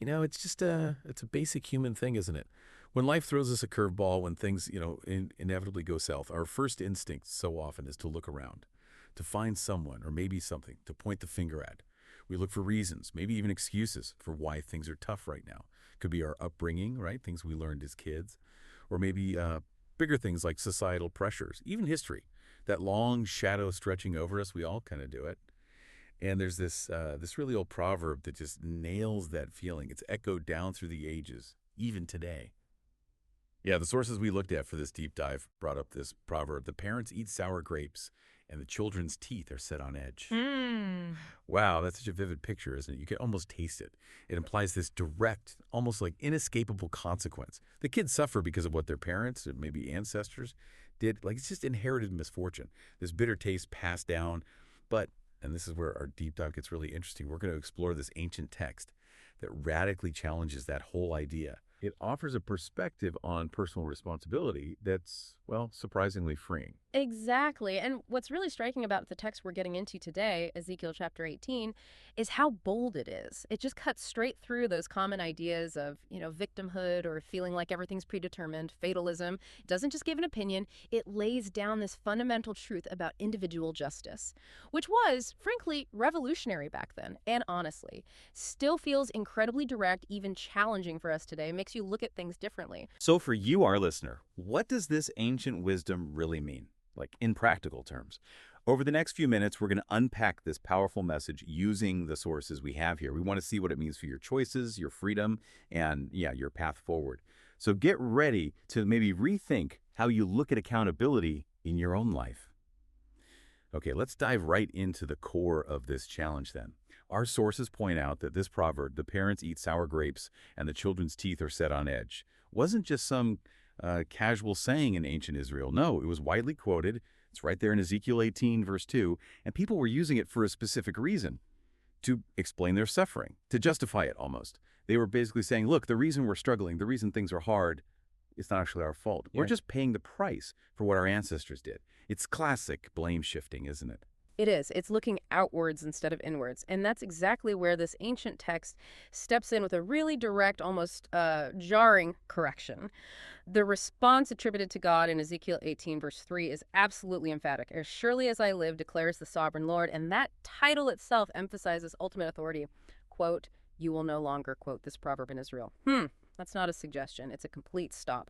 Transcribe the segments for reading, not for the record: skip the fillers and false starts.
It's just it's a basic human thing, isn't it? When life throws us a curveball, when things, inevitably go south, our first instinct so often is to look around, to find someone or maybe something to point the finger at. We look for reasons, maybe even excuses for why things are tough right now. Could be our upbringing, right? Things we learned as kids, or maybe bigger things like societal pressures, even history. That long shadow stretching over us, we all kind of do it. And there's this really old proverb that just nails that feeling. It's echoed down through the ages, even today. Yeah, the sources we looked at for this deep dive brought up this proverb: the parents eat sour grapes, and the children's teeth are set on edge. Hmm. Wow, that's such a vivid picture, isn't it? You can almost taste it. It implies this direct, almost like inescapable consequence. The kids suffer because of what their parents and maybe ancestors did. Like, it's just inherited misfortune. This bitter taste passed down. But, and this is where our deep dive gets really interesting, we're going to explore this ancient text that radically challenges that whole idea. It offers a perspective on personal responsibility that's, well, surprisingly freeing. Exactly. And what's really striking about the text we're getting into today, Ezekiel chapter 18, is how bold it is. It just cuts straight through those common ideas of, victimhood or feeling like everything's predetermined, fatalism. It doesn't just give an opinion, it lays down this fundamental truth about individual justice, which was, frankly, revolutionary back then. And honestly, still feels incredibly direct, even challenging for us today, makes you look at things differently. So for you, our listener, what does this ancient wisdom really mean? Like in practical terms. Over the next few minutes, we're going to unpack this powerful message using the sources we have here. We want to see what it means for your choices, your freedom, and yeah, your path forward. So get ready to maybe rethink how you look at accountability in your own life. Okay, let's dive right into the core of this challenge then. Our sources point out that this proverb, the parents eat sour grapes and the children's teeth are set on edge, wasn't just some casual saying in ancient Israel. No, it was widely quoted. It's right there in Ezekiel 18, verse 2, and people were using it for a specific reason, to explain their suffering, to justify it almost. They were basically saying, look, the reason we're struggling, the reason things are hard, it's not actually our fault. We're just paying the price for what our ancestors did. It's classic blame shifting, isn't it? It is. It's looking outwards instead of inwards. And that's exactly where this ancient text steps in with a really direct, almost jarring correction. The response attributed to God in Ezekiel 18, verse 3 is absolutely emphatic. As surely as I live, declares the sovereign Lord. And that title itself emphasizes ultimate authority. Quote, you will no longer quote this proverb in Israel. That's not a suggestion. It's a complete stop,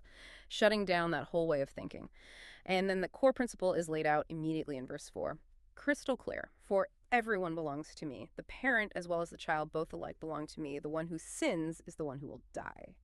shutting down that whole way of thinking. And then the core principle is laid out immediately in verse 4. Crystal clear, for everyone belongs to me. The parent as well as the child both alike belong to me. The one who sins is the one who will die.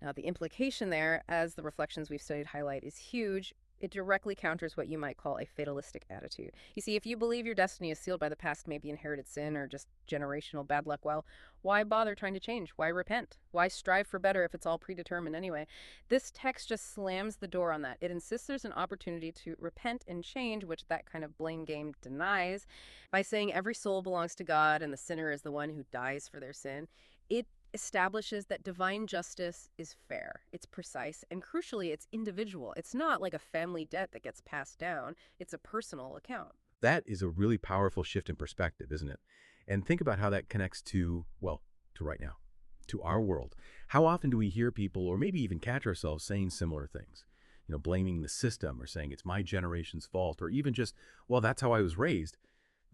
Now, the implication there, as the reflections we've studied highlight, is huge. It directly counters what you might call a fatalistic attitude. You see, if you believe your destiny is sealed by the past, maybe inherited sin or just generational bad luck, well, why bother trying to change? Why repent? Why strive for better if it's all predetermined anyway? This text just slams the door on that. It insists there's an opportunity to repent and change, which that kind of blame game denies, by saying every soul belongs to God and the sinner is the one who dies for their sin. It establishes that divine justice is fair, it's precise, and crucially, it's individual. It's not like a family debt that gets passed down. It's a personal account. That is a really powerful shift in perspective, isn't it? And think about how that connects to, well, to right now, to our world. How often do we hear people, or maybe even catch ourselves saying similar things? Blaming the system or saying it's my generation's fault, or even just, well, that's how I was raised.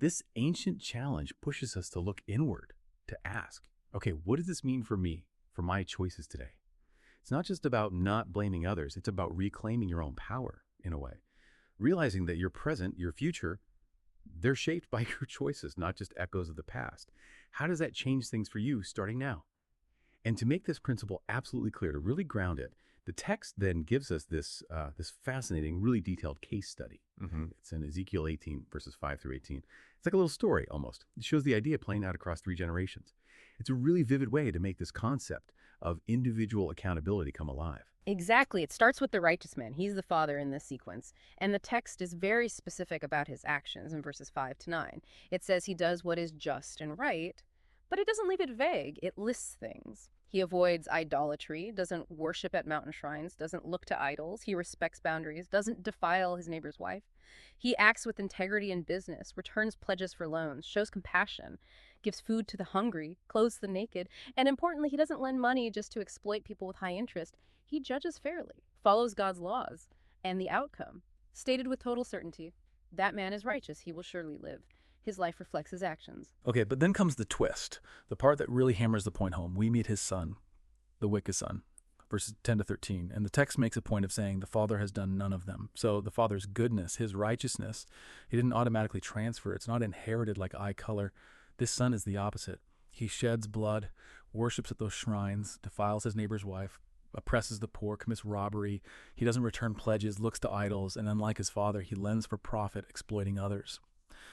This ancient challenge pushes us to look inward, to ask, okay, what does this mean for me, for my choices today? It's not just about not blaming others. It's about reclaiming your own power in a way. Realizing that your present, your future, they're shaped by your choices, not just echoes of the past. How does that change things for you starting now? And to make this principle absolutely clear, to really ground it, the text then gives us this fascinating, really detailed case study. It's in Ezekiel 18, verses 5 through 18. It's like a little story almost. It shows the idea playing out across 3 generations. It's a really vivid way to make this concept of individual accountability come alive. Exactly. It starts with the righteous man. He's the father in this sequence. And the text is very specific about his actions in verses 5 to 9. It says he does what is just and right, but it doesn't leave it vague. It lists things. He avoids idolatry, doesn't worship at mountain shrines, doesn't look to idols. He respects boundaries, doesn't defile his neighbor's wife. He acts with integrity in business, returns pledges for loans, shows compassion, gives food to the hungry, clothes the naked, and importantly, he doesn't lend money just to exploit people with high interest. He judges fairly, follows God's laws, and the outcome, stated with total certainty, that man is righteous, he will surely live. His life reflects his actions. Okay, but then comes the twist, the part that really hammers the point home. We meet his son, the wicked son, verses 10 to 13. And the text makes a point of saying the father has done none of them. So the father's goodness, his righteousness, he didn't automatically transfer. It's not inherited like eye color. This son is the opposite. He sheds blood, worships at those shrines, defiles his neighbor's wife, oppresses the poor, commits robbery. He doesn't return pledges, looks to idols, and unlike his father, he lends for profit, exploiting others.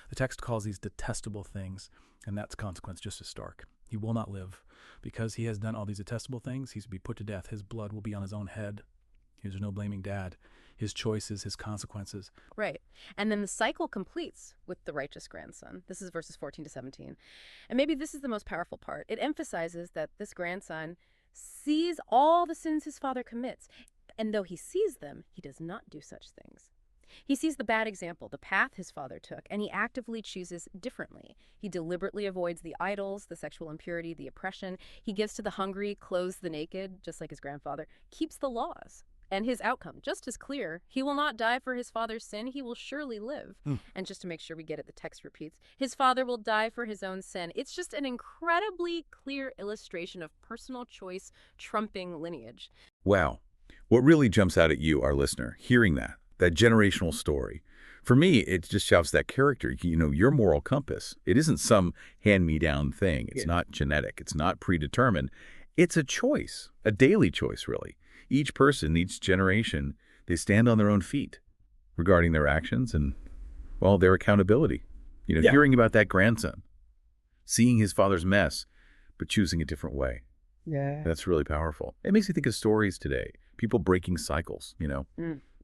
The text calls these detestable things, and that's consequence just as stark. He will not live. Because he has done all these detestable things, he's to be put to death. His blood will be on his own head. There's no blaming dad. His choices, his consequences. Right. And then the cycle completes with the righteous grandson. This is verses 14 to 17. And maybe this is the most powerful part. It emphasizes that this grandson sees all the sins his father commits. And though he sees them, he does not do such things. He sees the bad example, the path his father took, and he actively chooses differently. He deliberately avoids the idols, the sexual impurity, the oppression. He gives to the hungry, clothes the naked, just like his grandfather, keeps the laws. And his outcome, just as clear, he will not die for his father's sin, he will surely live. And just to make sure we get it, the text repeats, his father will die for his own sin. It's just an incredibly clear illustration of personal choice trumping lineage. Wow. What really jumps out at you, our listener, hearing that generational story? For me, it just shouts that character, your moral compass. It isn't some hand-me-down thing. It's not genetic. It's not predetermined. It's a choice, a daily choice, really. Each person, each generation, they stand on their own feet regarding their actions and, well, their accountability. Hearing about that grandson, seeing his father's mess, but choosing a different way. Yeah. That's really powerful. It makes me think of stories today, people breaking cycles,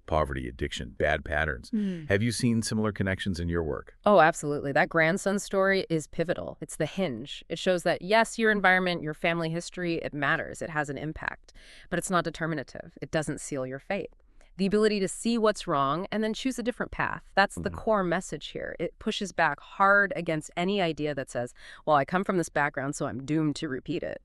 poverty, addiction, bad patterns. Have you seen similar connections in your work? Oh, absolutely. That grandson story is pivotal. It's the hinge. It shows that, yes, your environment, your family history, it matters. It has an impact. But it's not determinative. It doesn't seal your fate. The ability to see what's wrong and then choose a different path. That's the core message here. It pushes back hard against any idea that says, well, I come from this background, so I'm doomed to repeat it.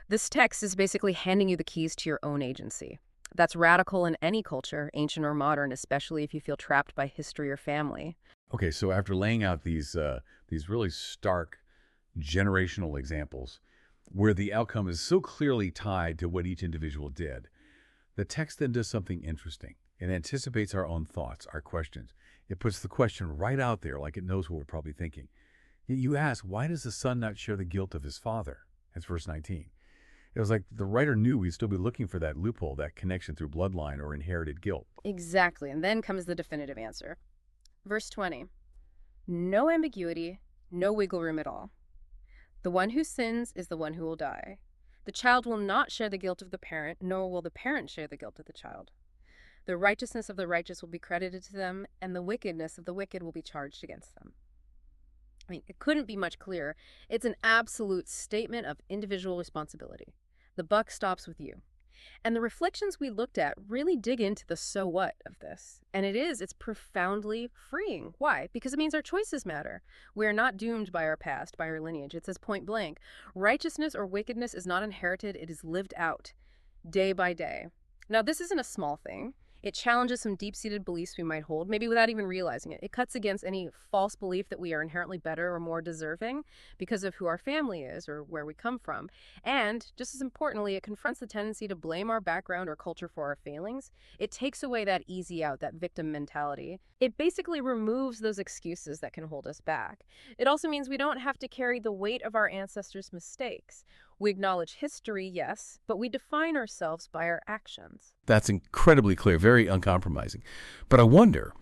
This text is basically handing you the keys to your own agency. That's radical in any culture, ancient or modern, especially if you feel trapped by history or family. Okay, so after laying out these really stark generational examples where the outcome is so clearly tied to what each individual did, the text then does something interesting. It anticipates our own thoughts, our questions. It puts the question right out there like it knows what we're probably thinking. You ask, why does the son not share the guilt of his father? That's verse 19. It was like the writer knew we'd still be looking for that loophole, that connection through bloodline or inherited guilt. Exactly. And then comes the definitive answer. Verse 20. No ambiguity, no wiggle room at all. The one who sins is the one who will die. The child will not share the guilt of the parent, nor will the parent share the guilt of the child. The righteousness of the righteous will be credited to them, and the wickedness of the wicked will be charged against them. I mean, it couldn't be much clearer. It's an absolute statement of individual responsibility. The buck stops with you. And the reflections we looked at really dig into the so what of this. And it's profoundly freeing. Why? Because it means our choices matter. We are not doomed by our past, by our lineage. It says point blank, righteousness or wickedness is not inherited, it is lived out day by day. Now, this isn't a small thing. It challenges some deep-seated beliefs we might hold, maybe without even realizing it. It cuts against any false belief that we are inherently better or more deserving because of who our family is or where we come from. And, just as importantly, it confronts the tendency to blame our background or culture for our failings. It takes away that easy out, that victim mentality. It basically removes those excuses that can hold us back. It also means we don't have to carry the weight of our ancestors' mistakes. We acknowledge history, yes, but we define ourselves by our actions. That's incredibly clear, very uncompromising. But I wonder,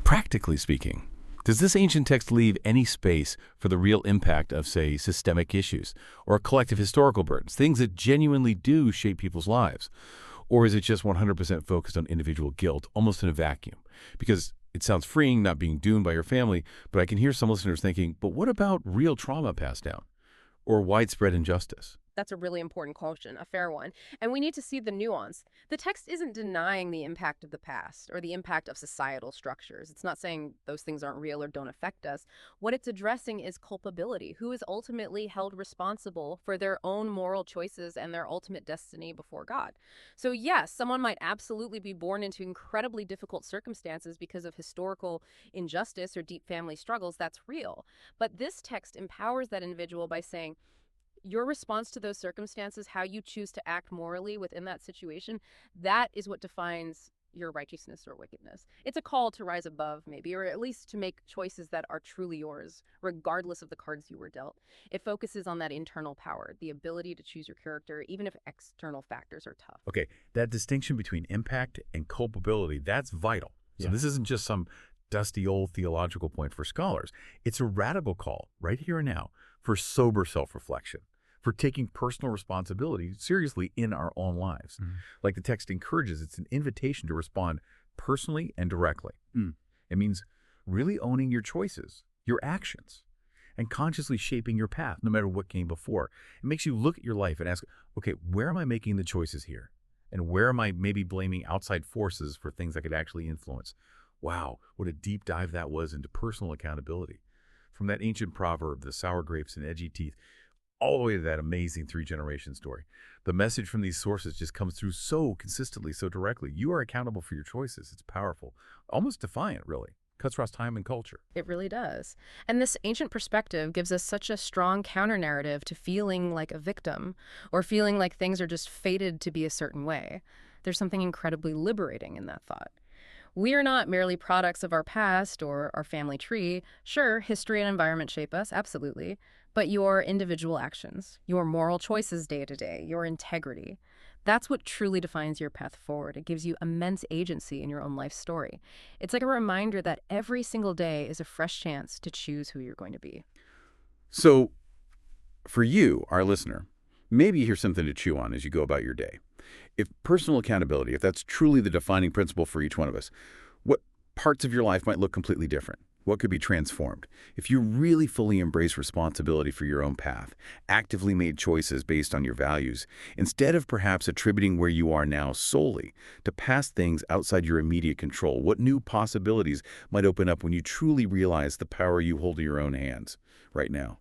practically speaking, does this ancient text leave any space for the real impact of, say, systemic issues or collective historical burdens, things that genuinely do shape people's lives? Or is it just 100% focused on individual guilt, almost in a vacuum? Because it sounds freeing, not being doomed by your family, but I can hear some listeners thinking, but what about real trauma passed down? Or widespread injustice? That's a really important question, a fair one. And we need to see the nuance. The text isn't denying the impact of the past or the impact of societal structures. It's not saying those things aren't real or don't affect us. What it's addressing is culpability. Who is ultimately held responsible for their own moral choices and their ultimate destiny before God? So yes, someone might absolutely be born into incredibly difficult circumstances because of historical injustice or deep family struggles. That's real. But this text empowers that individual by saying, your response to those circumstances, how you choose to act morally within that situation, that is what defines your righteousness or wickedness. It's a call to rise above, maybe, or at least to make choices that are truly yours, regardless of the cards you were dealt. It focuses on that internal power, the ability to choose your character, even if external factors are tough. Okay, that distinction between impact and culpability, that's vital. So this isn't just some dusty old theological point for scholars. It's a radical call, right here and now, for sober self-reflection, for taking personal responsibility seriously in our own lives. Like the text encourages, it's an invitation to respond personally and directly. It means really owning your choices, your actions, and consciously shaping your path, no matter what came before. It makes you look at your life and ask, okay, where am I making the choices here? And where am I maybe blaming outside forces for things I could actually influence? Wow, what a deep dive that was into personal accountability. From that ancient proverb, the sour grapes and edgy teeth, all the way to that amazing 3-generation story. The message from these sources just comes through so consistently, so directly. You are accountable for your choices. It's powerful, almost defiant, really. Cuts across time and culture. It really does. And this ancient perspective gives us such a strong counter-narrative to feeling like a victim or feeling like things are just fated to be a certain way. There's something incredibly liberating in that thought. We are not merely products of our past or our family tree. Sure, history and environment shape us, absolutely. But your individual actions, your moral choices day to day, your integrity, that's what truly defines your path forward. It gives you immense agency in your own life story. It's like a reminder that every single day is a fresh chance to choose who you're going to be. So, for you, our listener, maybe here's something to chew on as you go about your day. If personal accountability, if that's truly the defining principle for each one of us, what parts of your life might look completely different? What could be transformed? If you really fully embrace responsibility for your own path, actively made choices based on your values, instead of perhaps attributing where you are now solely to past things outside your immediate control, what new possibilities might open up when you truly realize the power you hold in your own hands right now?